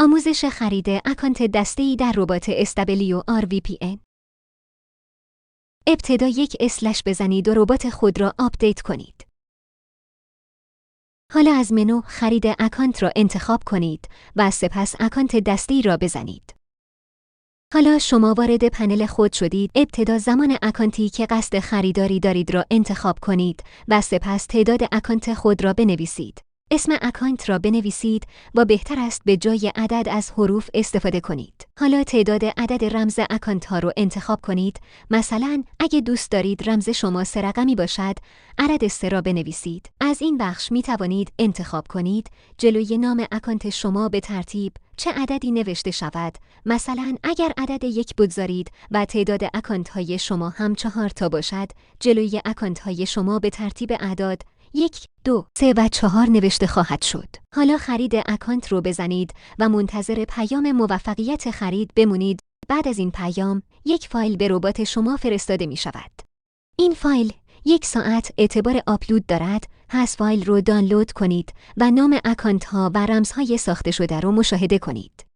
آموزش خرید اکانت دسته‌ای در ربات استبلیو RVPN. ابتدا یک اسلش بزنید و ربات خود را آپدیت کنید. حالا از منو خرید اکانت را انتخاب کنید و سپس اکانت دسته‌ای را بزنید. حالا شما وارد پنل خود شدید. ابتدا زمان اکانتی که قصد خریداری دارید را انتخاب کنید و سپس تعداد اکانت خود را بنویسید. اسم اکانت را بنویسید و بهتر است به جای عدد از حروف استفاده کنید. حالا تعداد عدد رمز اکانت ها را انتخاب کنید. مثلا اگه دوست دارید رمز شما 3 رقمی باشد، عدد 3 را بنویسید. از این بخش می توانید انتخاب کنید جلوی نام اکانت شما به ترتیب چه عددی نوشته شود. مثلا اگر عدد 1 بگذارید و تعداد اکانت های شما هم 4 تا باشد، جلوی اکانت های شما به ترتیب اعداد 1، 2، 3 و 4 نوشته خواهد شد. حالا خرید اکانت رو بزنید و منتظر پیام موفقیت خرید بمونید. بعد از این پیام، یک فایل به ربات شما فرستاده می شود. این فایل 1 ساعت اعتبار آپلود دارد. پس فایل رو دانلود کنید و نام اکانت ها و رمزهای ساخته شده رو مشاهده کنید.